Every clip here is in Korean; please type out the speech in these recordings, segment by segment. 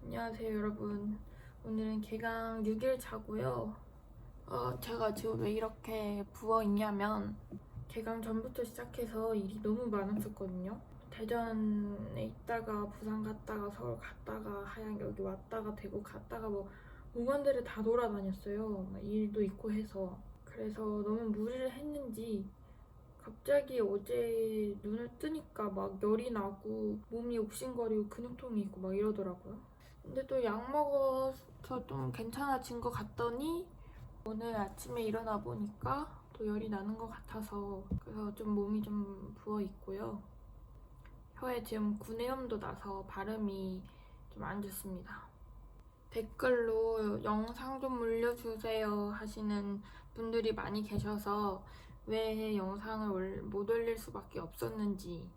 안녕하세요 여러분. 오늘은 개강 6일 차고요. 제가 지금 왜 이렇게 부어있냐면 개강 전부터 시작해서 일이 너무 많았었거든요. 대전에 있다가 부산 갔다가 서울 갔다가 하양 여기 왔다가 대구 갔다가 뭐 오만대를 다 돌아다녔어요. 일도 있고 해서. 그래서 너무 무리를 했는지 갑자기 어제 눈을 뜨니까 막 열이 나고 몸이 욱신거리고 근육통이 있고 막 이러더라고요. 근데 또 약 먹어서 좀 괜찮아진 것 같더니 오늘 아침에 일어나 보니까 또 열이 나는 것 같아서 그래서 좀 몸이 좀 부어 있고요. 혀에 지금 구내염도 나서 발음이 좀 안 좋습니다. 댓글로 영상 좀 올려주세요 하시는 분들이 많이 계셔서 왜 영상을 못 올릴 수밖에 없었는지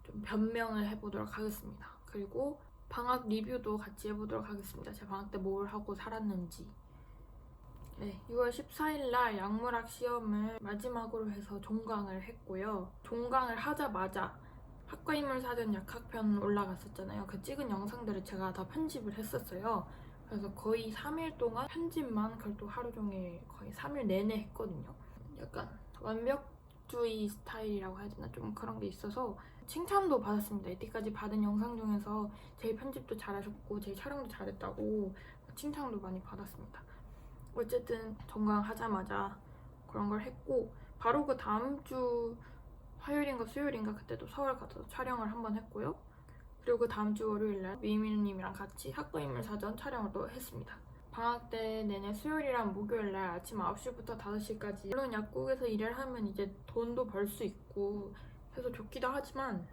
좀 변명을 해보도록 하겠습니다. 그리고 방학 리뷰도 같이 해보도록 하겠습니다. 제가 방학 때 뭘 하고 살았는지. 네, 6월 14일 날 약물학 시험을 마지막으로 해서 종강을 했고요. 종강을 하자마자 학과인물사전 약학편 올라갔었잖아요. 그 찍은 영상들을 제가 다 편집을 했었어요. 그래서 거의 3일 동안 편집만 그래도 하루 종일 거의 3일 내내 했거든요. 약간 완벽주의 스타일이라고 해야 되나? 좀 그런 게 있어서 칭찬도 받았습니다. 이때까지 받은 영상 중에서 제일 편집도 잘하셨고 제일 촬영도 잘했다고 칭찬도 많이 받았습니다. 어쨌든 종강하자마자 그런 걸 했고 바로 그 다음 주 화요일인가 수요일인가 그때도 서울 가서 촬영을 한번 했고요. 그리고 그 다음 주 월요일날 미미누님이랑 같이 학부인물사전 촬영을 또 했습니다. 방학 때 내내 수요일이랑 목요일날 아침 9시부터 5시까지 물론 약국에서 일을 하면 이제 돈도 벌 수 있고 해서 좋기도 하지만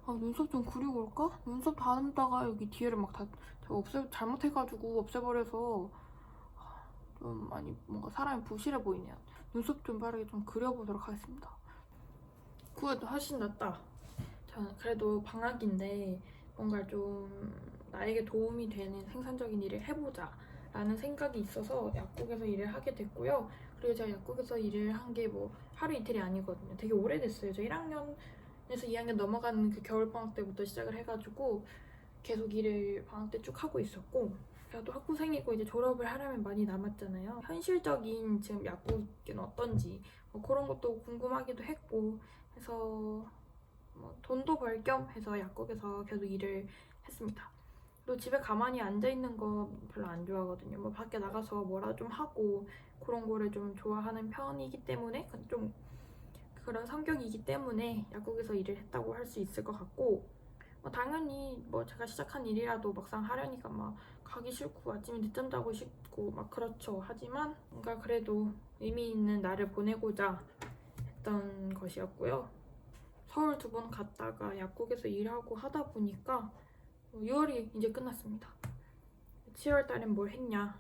눈썹 좀 그리고 올까? 눈썹 다듬다가 여기 뒤에를 막 다 잘못해가지고 없애버려서 좀 많이 뭔가 사람이 부실해 보이네요. 눈썹 좀 빠르게 좀 그려보도록 하겠습니다. 그것도 훨씬 낫다. 저는 그래도 방학인데 뭔가 좀 나에게 도움이 되는 생산적인 일을 해보자 라는 생각이 있어서 약국에서 일을 하게 됐고요. 그리고 제가 약국에서 일을 한 게 뭐 하루 이틀이 아니거든요. 되게 오래됐어요. 저 1학년에서 2학년 넘어가는 그 겨울방학 때부터 시작을 해가지고 계속 일을 방학 때 쭉 하고 있었고 제가 또 학부생이고 이제 졸업을 하려면 많이 남았잖아요. 현실적인 지금 약국은 어떤지 뭐 그런 것도 궁금하기도 했고 해서 뭐 돈도 벌 겸 해서 약국에서 계속 일을 했습니다. 또 집에 가만히 앉아 있는 거 별로 안 좋아하거든요. 뭐 밖에 나가서 뭐라 좀 하고 그런 거를 좀 좋아하는 편이기 때문에 좀 그런 성격이기 때문에 약국에서 일을 했다고 할 수 있을 것 같고 당연히 뭐 제가 시작한 일이라도 막상 하려니까 막 가기 싫고 아침에 늦잠 자고 싶고 막 그렇죠. 하지만 뭔가 그래도 의미 있는 날을 보내고자 했던 것이었고요. 서울 2번 갔다가 약국에서 일하고 하다 보니까 6월이 이제 끝났습니다. 7월 달엔 뭘 했냐?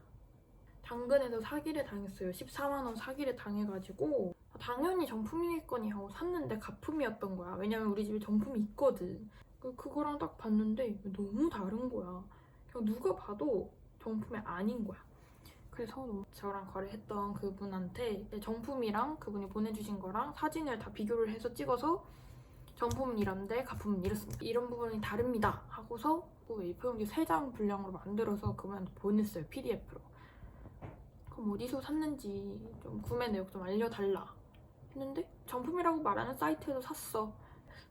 당근에서 사기를 당했어요. 14만 원 사기를 당해가지고 당연히 정품이겠거니 하고 샀는데 가품이었던 거야. 왜냐면 우리 집에 정품이 있거든. 그거랑 딱 봤는데 너무 다른 거야. 그냥 누가 봐도 정품이 아닌 거야. 그래서 저랑 거래했던 그분한테 정품이랑 그분이 보내주신 거랑 사진을 다 비교를 해서 찍어서 정품은 이런데 가품은 이렇습니다. 이런 부분이 다릅니다. 하고서 A4용지 3장 분량으로 만들어서 그분한테 보냈어요. PDF로. 그럼 어디서 샀는지 좀 구매 내역 좀 알려달라 했는데 정품이라고 말하는 사이트에서 샀어.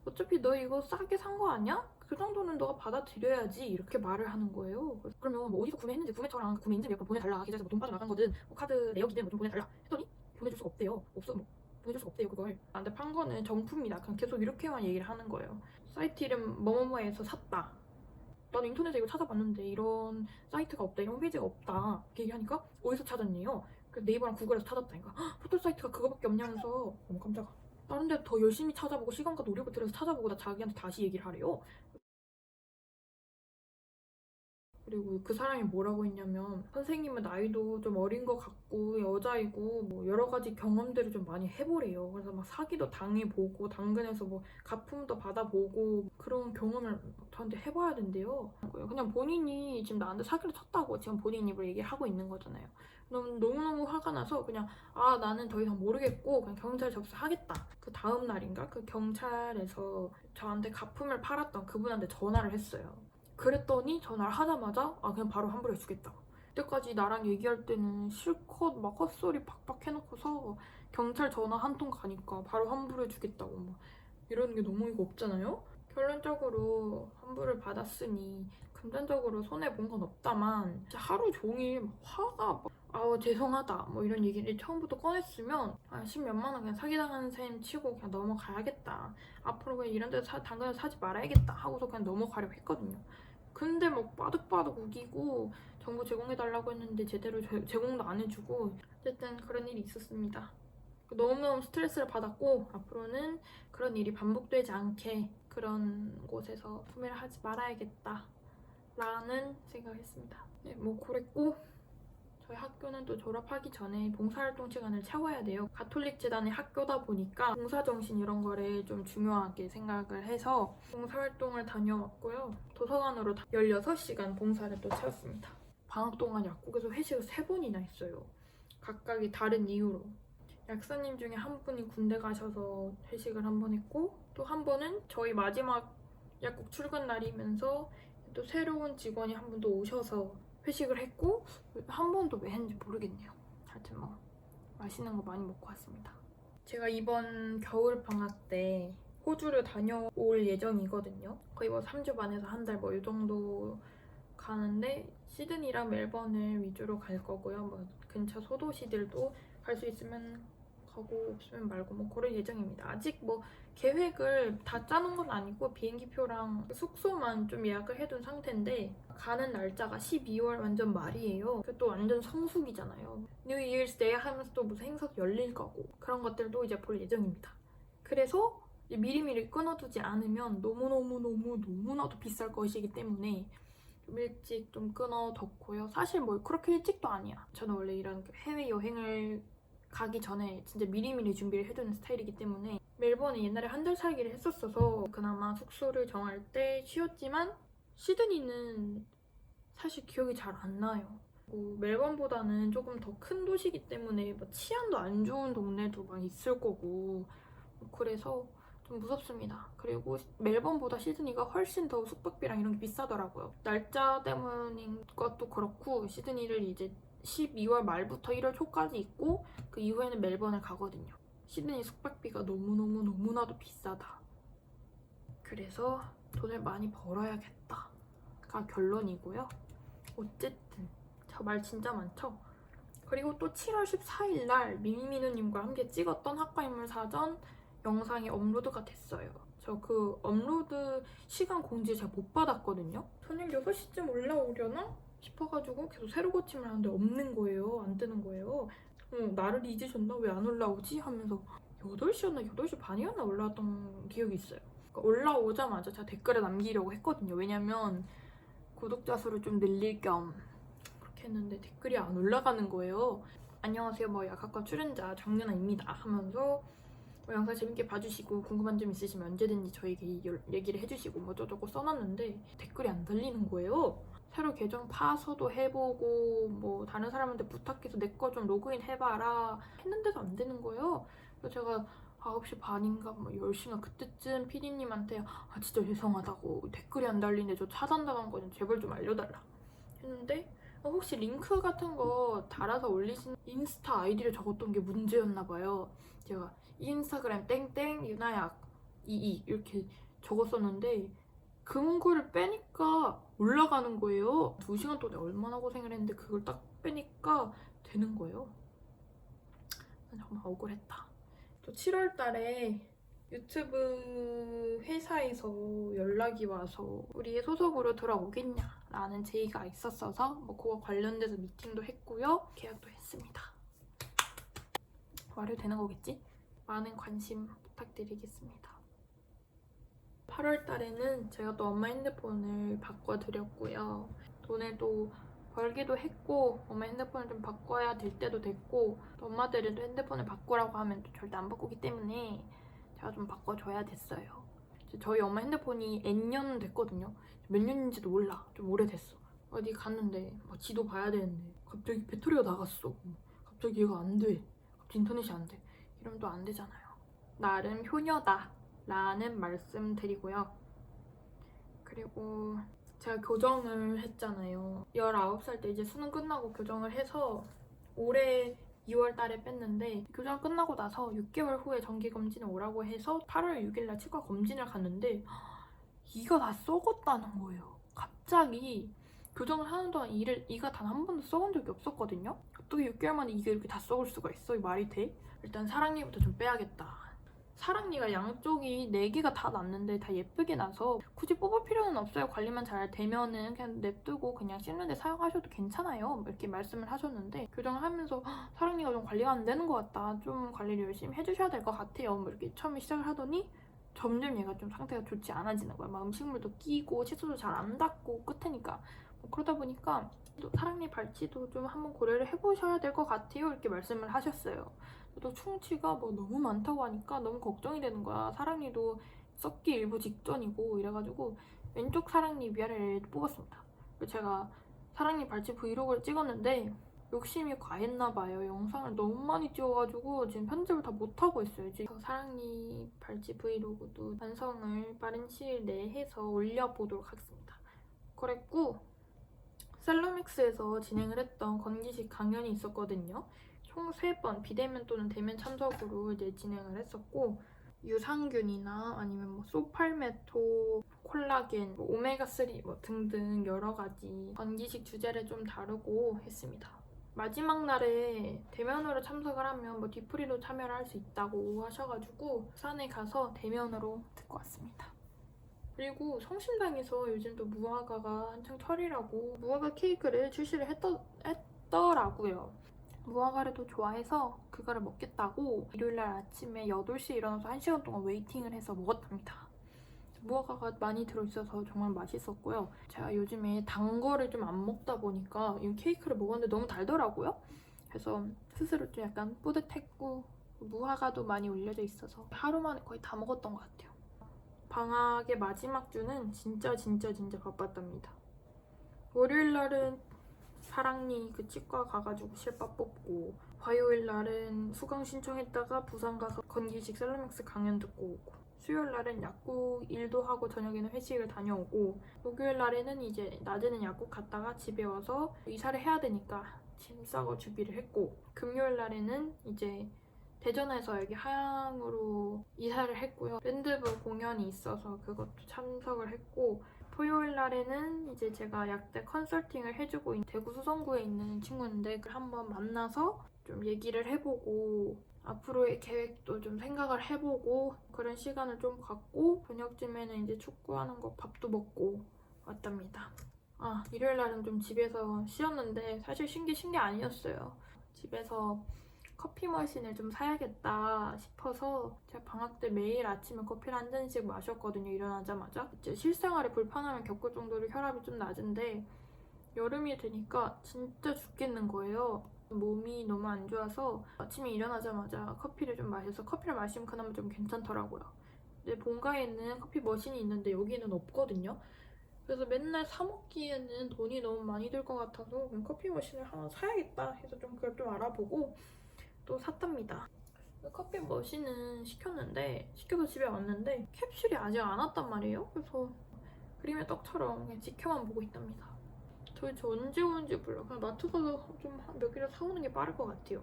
어차피 너 이거 싸게 산 거 아니야? 그 정도는 너가 받아들여야지 이렇게 말을 하는 거예요. 그러면 뭐 어디서 구매했는지 구매처랑 구매 인증 내역 보내달라. 계좌에서 뭐 돈 빠져나간 거든 뭐 카드 내역이든 뭐 좀 보내달라 했더니 보내줄 수가 없대요. 없어 뭐 보내줄 수가 없대요 그걸. 나한테 판 거는 정품이다. 그냥 계속 이렇게만 얘기를 하는 거예요. 사이트 이름 뭐뭐뭐에서 샀다. 나는 인터넷에 이거 찾아봤는데 이런 사이트가 없다, 이런 홈페이지가 없다 이렇게 얘기하니까 어디서 찾았니요? 그래서 네이버랑 구글에서 찾았다니까. 포털 사이트가 그거밖에 없냐면서. 어머 깜짝아. 다른 데 더 열심히 찾아보고 시간과 노력을 들여서 찾아보고 나 자기한테 다시 얘기를 하래요. 그리고 그 사람이 뭐라고 했냐면 선생님은 나이도 좀 어린 것 같고 여자이고 뭐 여러 가지 경험들을 좀 많이 해보래요. 그래서 막 사기도 당해보고 당근에서 뭐 가품도 받아보고 그런 경험을 저한테 해봐야 된대요. 그냥 본인이 지금 나한테 사기를 쳤다고 지금 본인 입으로 얘기를 하고 있는 거잖아요. 너무너무 화가 나서 그냥 나는 더 이상 모르겠고 그냥 경찰 접수하겠다. 그 다음 날인가 그 경찰에서 저한테 가품을 팔았던 그분한테 전화를 했어요. 그랬더니 전화를 하자마자 그냥 바로 환불해주겠다고. 그때까지 나랑 얘기할 때는 실컷 막 헛소리 팍팍 해놓고서 경찰 전화 한 통 가니까 바로 환불해주겠다고 막 이러는 게 너무 이거 없잖아요? 결론적으로 환불을 받았으니 금전적으로 손해본 건 없다만 진짜 하루 종일 막 화가 막 죄송하다 뭐 이런 얘기를 처음부터 꺼냈으면 10몇만 원 그냥 사기당하는 셈 치고 그냥 넘어가야겠다. 앞으로 그냥 이런 데서 당근을 사지 말아야겠다 하고서 그냥 넘어가려고 했거든요. 근데 막 빠득빠득 우기고 정보 제공해달라고 했는데 제대로 제공도 안 해주고 어쨌든 그런 일이 있었습니다. 너무너무 스트레스를 받았고 앞으로는 그런 일이 반복되지 않게 그런 곳에서 구매를 하지 말아야겠다 라는 생각을 했습니다. 네, 뭐 그랬고 저희 학교는 또 졸업하기 전에 봉사활동 시간을 채워야 돼요. 가톨릭 재단의 학교다 보니까 봉사정신 이런 거를 좀 중요하게 생각을 해서 봉사활동을 다녀왔고요. 도서관으로 16시간 봉사를 또 채웠습니다. 방학 동안 약국에서 회식을 3번이나 했어요. 각각이 다른 이유로. 약사님 중에 한 분이 군대 가셔서 회식을 한 번 했고 또 한 번은 저희 마지막 약국 출근 날이면서 또 새로운 직원이 한 분 더 오셔서 회식을 했고 한 번도 왜 했는지 모르겠네요. 하여튼 뭐 맛있는 거 많이 먹고 왔습니다. 제가 이번 겨울 방학 때 호주를 다녀올 예정이거든요. 거의 뭐 3주 반에서 한 달 뭐 이 정도 가는데 시드니랑 멜번을 위주로 갈 거고요. 뭐 근처 소도시들도 갈 수 있으면 가고 없으면 말고 뭐 그럴 예정입니다. 아직 뭐 계획을 다 짜놓은 건 아니고 비행기표랑 숙소만 좀 예약을 해둔 상태인데 가는 날짜가 12월 완전 말이에요. 또 완전 성수기잖아요. 뉴 이어스 데이 하면서 또 무슨 행사도 열릴 거고 그런 것들도 이제 볼 예정입니다. 그래서 미리미리 끊어두지 않으면 너무나도 비쌀 것이기 때문에 좀 일찍 좀 끊어뒀고요. 사실 뭐 그렇게 일찍도 아니야. 저는 원래 이런 해외여행을 가기 전에 진짜 미리미리 준비를 해두는 스타일이기 때문에 멜번에 옛날에 한 달 살기를 했었어서 그나마 숙소를 정할 때 쉬었지만 시드니는 사실 기억이 잘 안 나요. 뭐 멜번보다는 조금 더 큰 도시이기 때문에 뭐 치안도 안 좋은 동네도 막 있을 거고 그래서 좀 무섭습니다. 그리고 멜번보다 시드니가 훨씬 더 숙박비랑 이런 게 비싸더라고요. 날짜 때문인 것도 그렇고 시드니를 이제 12월 말부터 1월 초까지 있고 그 이후에는 멜번을 가거든요. 시드니 숙박비가 너무나도 비싸다. 그래서 돈을 많이 벌어야겠다가 결론이고요. 어쨌든 저 말 진짜 많죠? 그리고 또 7월 14일 날 미미누님과 함께 찍었던 학과인물 사전 영상이 업로드가 됐어요. 저 그 업로드 시간 공지 제가 못 받았거든요. 저녁 6시쯤 올라오려나 싶어가지고 계속 새로 고침을 하는데 없는 거예요. 안 뜨는 거예요. 나를 잊으셨나? 왜 안 올라오지? 하면서 8시였나 8시 반이었나 올라왔던 기억이 있어요. 그러니까 올라오자마자 제가 댓글을 남기려고 했거든요. 왜냐면 구독자 수를 좀 늘릴 겸 그렇게 했는데 댓글이 안 올라가는 거예요. 안녕하세요, 뭐 약학과 출연자 정윤아입니다 하면서 뭐 영상 재밌게 봐주시고 궁금한 점 있으시면 언제든지 저에게 얘기를 해주시고 뭐 어쩌고 써놨는데 댓글이 안 달리는 거예요. 새로 계정 파서도 해보고 뭐 다른 사람한테 부탁해서 내 거 좀 로그인 해봐라 했는데도 안 되는 거예요. 그래서 제가 9시 반인가 뭐 10시인가 그때쯤 PD님한테 진짜 죄송하다고 댓글이 안 달리는데 저 차단당한 거 좀 제발 좀 알려달라 했는데 혹시 링크 같은 거 달아서 올리신 인스타 아이디를 적었던 게 문제였나 봐요. 제가 인스타그램 땡땡 유나약 22 이렇게 적었었는데 그 문구를 빼니까 올라가는 거예요. 2시간 동안 얼마나 고생을 했는데 그걸 딱 빼니까 되는 거예요. 정말 억울했다. 또 7월 달에 유튜브 회사에서 연락이 와서 우리의 소속으로 들어오겠냐 라는 제의가 있었어서 뭐 그거 관련돼서 미팅도 했고요. 계약도 했습니다. 말해도 되는 거겠지? 많은 관심 부탁드리겠습니다. 8월 달에는 제가 또 엄마 핸드폰을 바꿔드렸고요. 돈을 또 벌기도 했고 엄마 핸드폰을 좀 바꿔야 될 때도 됐고 또 엄마들은 또 핸드폰을 바꾸라고 하면 또 절대 안 바꾸기 때문에 제가 좀 바꿔줘야 됐어요. 저희 엄마 핸드폰이 N년 됐거든요. 몇 년인지도 몰라. 좀 오래됐어. 어디 갔는데 막 지도 봐야 되는데 갑자기 배터리가 나갔어. 갑자기 얘가 안 돼. 갑자기 인터넷이 안 돼. 이러면 또 안 되잖아요. 나름 효녀다 라는 말씀 드리고요. 그리고 제가 교정을 했잖아요. 19살 때 이제 수능 끝나고 교정을 해서 올해 2월 달에 뺐는데 교정 끝나고 나서 6개월 후에 정기검진을 오라고 해서 8월 6일날 치과 검진을 갔는데 이가 다 썩었다는 거예요. 갑자기 교정을 하는 동안 이가 단 한 번도 썩은 적이 없었거든요. 어떻게 6개월 만에 이게 이렇게 다 썩을 수가 있어? 말이 돼? 일단 사랑니부터 좀 빼야겠다. 사랑니가 양쪽이 4개가 다 났는데 다 예쁘게 나서 굳이 뽑을 필요는 없어요. 관리만 잘 되면은 그냥 냅두고 그냥 씻는데 사용하셔도 괜찮아요. 이렇게 말씀을 하셨는데 교정을 하면서 사랑니가 좀 관리가 안 되는 것 같다. 좀 관리를 열심히 해주셔야 될 것 같아요. 뭐 이렇게 처음에 시작을 하더니 점점 얘가 좀 상태가 좋지 않아지는 거야. 막 음식물도 끼고 칫솔도 잘 안 닦고 끝에니까 뭐 그러다 보니까 또 사랑니 발치도 좀 한번 고려를 해보셔야 될 것 같아요. 이렇게 말씀을 하셨어요. 또 충치가 뭐 너무 많다고 하니까 너무 걱정이 되는 거야. 사랑니도 썩기 일부 직전이고 이래가지고 왼쪽 사랑니 위아래를 뽑았습니다. 그리고 제가 사랑니 발치 브이로그를 찍었는데 욕심이 과했나 봐요. 영상을 너무 많이 찍어가지고 지금 편집을 다 못하고 있어요. 지금 사랑니 발치 브이로그도 완성을 빠른 시일 내에 해서 올려보도록 하겠습니다. 그랬고 셀러맥스에서 진행을 했던 건기식 강연이 있었거든요. 총 3번 비대면 또는 대면 참석으로 이제 진행을 했었고 유산균이나 아니면 뭐 소팔메토, 콜라겐, 뭐 오메가3 뭐 등등 여러 가지 건기식 주제를 좀 다루고 했습니다. 마지막 날에 대면으로 참석을 하면 뭐 뒤풀이로 참여를 할 수 있다고 하셔가지고 산에 가서 대면으로 듣고 왔습니다. 그리고 성심당에서 요즘 또 무화과가 한창 철이라고 무화과 케이크를 출시를 했더라고요. 무화과를 또 좋아해서 그거를 먹겠다고 일요일날 아침에 8시에 일어나서 1시간 동안 웨이팅을 해서 먹었답니다. 무화과가 많이 들어있어서 정말 맛있었고요. 제가 요즘에 단 거를 좀 안 먹다 보니까 이 케이크를 먹었는데 너무 달더라고요. 그래서 스스로 좀 약간 뿌듯했고 무화과도 많이 올려져 있어서 하루 만에 거의 다 먹었던 것 같아요. 방학의 마지막 주는 진짜 바빴답니다. 월요일날은 사랑니 그 치과 가가지고 실밥 뽑고 화요일날은 수강 신청했다가 부산 가서 건기식 셀러맥스 강연 듣고 오고 수요일날은 약국 일도 하고 저녁에는 회식을 다녀오고 목요일날에는 이제 낮에는 약국 갔다가 집에 와서 이사를 해야 되니까 짐 싸고 준비를 했고 금요일날에는 이제 대전에서 여기 하양으로 이사를 했고요. 밴드부 공연이 있어서 그것도 참석을 했고 토요일 날에는 이제 제가 약대 컨설팅을 해주고 있는 대구 수성구에 있는 친구인데 그걸 한번 만나서 좀 얘기를 해보고 앞으로의 계획도 좀 생각을 해보고 그런 시간을 좀 갖고 저녁쯤에는 이제 축구하는 거 밥도 먹고 왔답니다. 일요일 날은 좀 집에서 쉬었는데 사실 쉰 게 아니었어요. 집에서 커피 머신을 좀 사야겠다 싶어서 제가 방학 때 매일 아침에 커피를 한 잔씩 마셨거든요. 일어나자마자. 이제 실생활에 불편함을 겪을 정도로 혈압이 좀 낮은데 여름이 되니까 진짜 죽겠는 거예요. 몸이 너무 안 좋아서 아침에 일어나자마자 커피를 좀 마셔서 커피를 마시면 그나마 좀 괜찮더라고요. 근데 본가에는 커피 머신이 있는데 여기는 없거든요. 그래서 맨날 사 먹기에는 돈이 너무 많이 들 것 같아서 그럼 커피 머신을 하나 사야겠다 해서 좀 그걸 좀 알아보고 또 샀답니다. 커피 머신은 시켜서 집에 왔는데 캡슐이 아직 안 왔단 말이에요. 그래서 그림의 떡처럼 그냥 지켜만 보고 있답니다. 도대체 언제 오는지 몰라. 그냥 마트 가서 좀 몇 개를 사오는 게 빠를 것 같아요.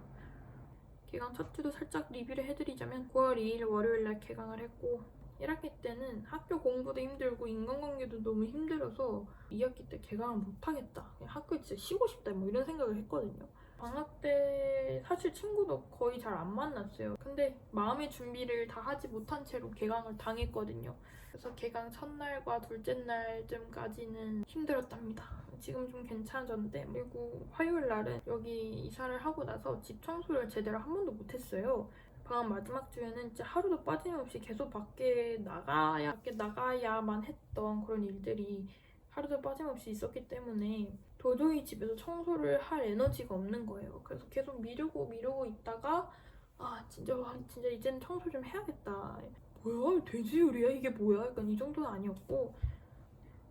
개강 첫 주도 살짝 리뷰를 해드리자면 9월 2일 월요일날 개강을 했고 1학기 때는 학교 공부도 힘들고 인간관계도 너무 힘들어서 2학기 때 개강을 못하겠다. 그냥 학교에 진짜 쉬고 싶다 뭐 이런 생각을 했거든요. 방학 때 사실 친구도 거의 잘 안 만났어요. 근데 마음의 준비를 다 하지 못한 채로 개강을 당했거든요. 그래서 개강 첫날과 둘째 날쯤까지는 힘들었답니다. 지금 좀 괜찮아졌는데 그리고 화요일 날은 여기 이사를 하고 나서 집 청소를 제대로 한 번도 못했어요. 방학 마지막 주에는 진짜 하루도 빠짐없이 계속 밖에 나가야만 했던 그런 일들이 하루도 빠짐없이 있었기 때문에 도저히 집에서 청소를 할 에너지가 없는 거예요. 그래서 계속 미루고 있다가 진짜 이제는 청소 좀 해야겠다. 뭐야? 돼지요리야? 이게 뭐야? 약간 이 정도는 아니었고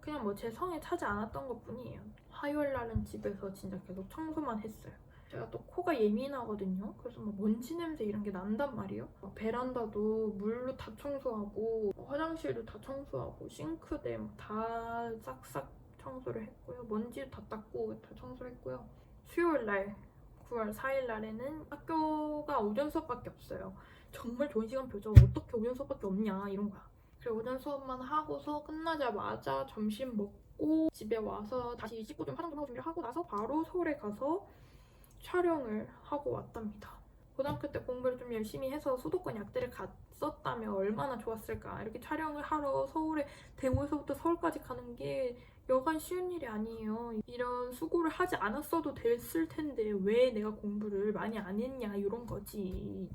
그냥 뭐 제 성에 차지 않았던 것뿐이에요. 화요일 날은 집에서 진짜 계속 청소만 했어요. 제가 또 코가 예민하거든요. 그래서 막 먼지 냄새 이런 게 난단 말이에요. 베란다도 물로 다 청소하고 화장실도 다 청소하고 싱크대 다 싹싹 청소를 했고요. 먼지도 다 닦고 다 청소를 했고요. 수요일 날 9월 4일 날에는 학교가 오전 수업밖에 없어요. 정말 좋은 시간표죠. 어떻게 오전 수업밖에 없냐 이런 거야. 그리고 오전 수업만 하고서 끝나자마자 점심 먹고 집에 와서 다시 씻고 좀 화장 좀 하고 준비를 하고 나서 바로 서울에 가서 촬영을 하고 왔답니다. 고등학교 때 공부를 좀 열심히 해서 수도권 약대를 갔었다면 얼마나 좋았을까. 이렇게 촬영을 하러 서울에 대구에서부터 서울까지 가는 게 여간 쉬운 일이 아니에요. 이런 수고를 하지 않았어도 됐을 텐데 왜 내가 공부를 많이 안 했냐 이런 거지.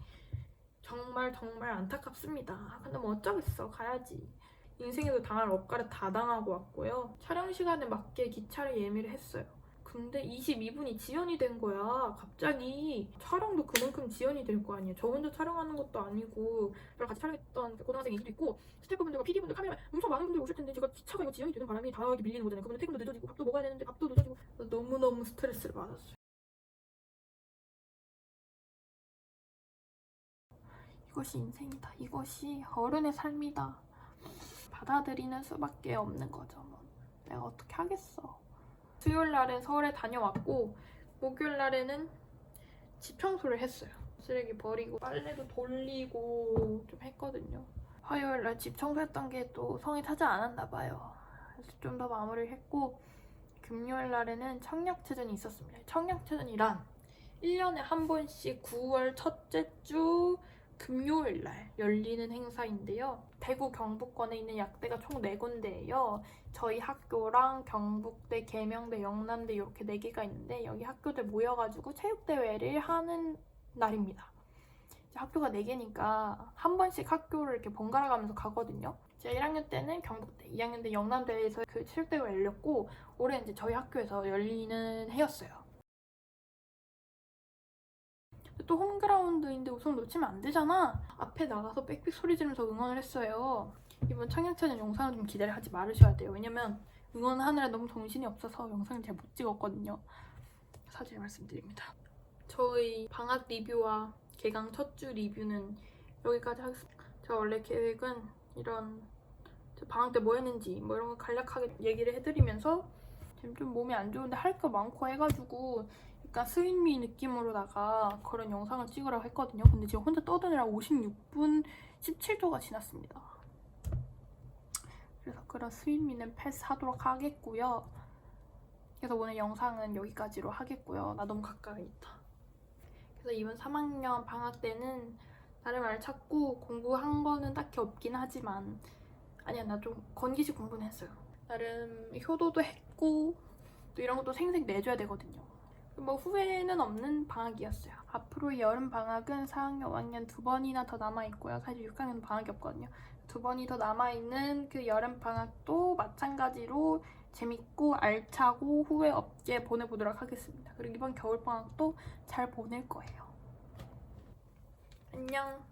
정말 안타깝습니다. 근데 뭐 어쩌겠어. 가야지. 인생에서 당할 업가를 다 당하고 왔고요. 촬영 시간에 맞게 기차를 예매를 했어요. 근데 22분이 지연이 된 거야. 갑자기 촬영도 그만큼 지연이 될 거 아니에요. 저 혼자 촬영하는 것도 아니고 저랑 같이 촬영했던 고등학생이 있고 스태프분들과 PD분들 카메라 엄청 많은 분들이 오실 텐데 제가 기차가 이거 지연이 되는 바람에 다 이렇게 밀리는 거잖아요. 그러면 퇴근도 늦어지고 밥도 먹어야 되는데 밥도 늦어지고 너무너무 스트레스를 받았어요. 이것이 인생이다. 이것이 어른의 삶이다. 받아들이는 수밖에 없는 거죠. 뭐. 내가 어떻게 하겠어. 수요일 날엔 서울에 다녀왔고 목요일 날에는 집 청소를 했어요. 쓰레기 버리고 빨래도 돌리고 좀 했거든요. 화요일 날 집 청소했던 게 또 성에 차지 않았나 봐요. 그래서 좀 더 마무리를 했고 금요일 날에는 청약체전이 있었습니다. 청약체전이란 1년에 한 번씩 9월 첫째 주 금요일 날 열리는 행사인데요. 대구 경북권에 있는 약대가 총 4군데예요. 저희 학교랑 경북대, 계명대, 영남대 이렇게 4개가 있는데 여기 학교들 모여가지고 체육대회를 하는 날입니다. 학교가 4개니까 한 번씩 학교를 이렇게 번갈아 가면서 가거든요. 제가 1학년 때는 경북대, 2학년 때 영남대에서 그 체육대회가 열렸고 올해 이제 저희 학교에서 열리는 해였어요. 또 홈그라운드인데 우선 놓치면 안 되잖아. 앞에 나가서 빽빽 소리 지르면서 응원을 했어요. 이번 청약체전 영상은 좀 기대를 하지 말으셔야 돼요. 왜냐면 응원하느라 너무 정신이 없어서 영상을 잘 못 찍었거든요. 사실 말씀드립니다. 저희 방학 리뷰와 개강 첫 주 리뷰는 여기까지 하겠습니다. 제가 원래 계획은 이런 방학 때 뭐 했는지 뭐 이런 거 간략하게 얘기를 해드리면서 지금 좀 몸이 안 좋은데 할 거 많고 해가지고 약간 스윗미 느낌으로다가 그런 영상을 찍으라고 했거든요. 근데 지금 혼자 떠드느라 56분 17초가 지났습니다. 그래서 그런 스윗미는 패스하도록 하겠고요. 그래서 오늘 영상은 여기까지로 하겠고요. 나 너무 가까이 있다. 그래서 이번 3학년 방학 때는 나름 알찼고 공부한 거는 딱히 없긴 하지만 아니야, 나 좀 건기식 공부는 했어요. 나름 효도도 했고 또 이런 것도 생생 내줘야 되거든요. 뭐 후회는 없는 방학이었어요. 앞으로 여름 방학은 4학년, 5학년 2번이나 더 남아있고요. 사실 6학년 방학이 없거든요. 2번이 더 남아있는 그 여름 방학도 마찬가지로 재밌고 알차고 후회 없게 보내보도록 하겠습니다. 그리고 이번 겨울 방학도 잘 보낼 거예요. 안녕.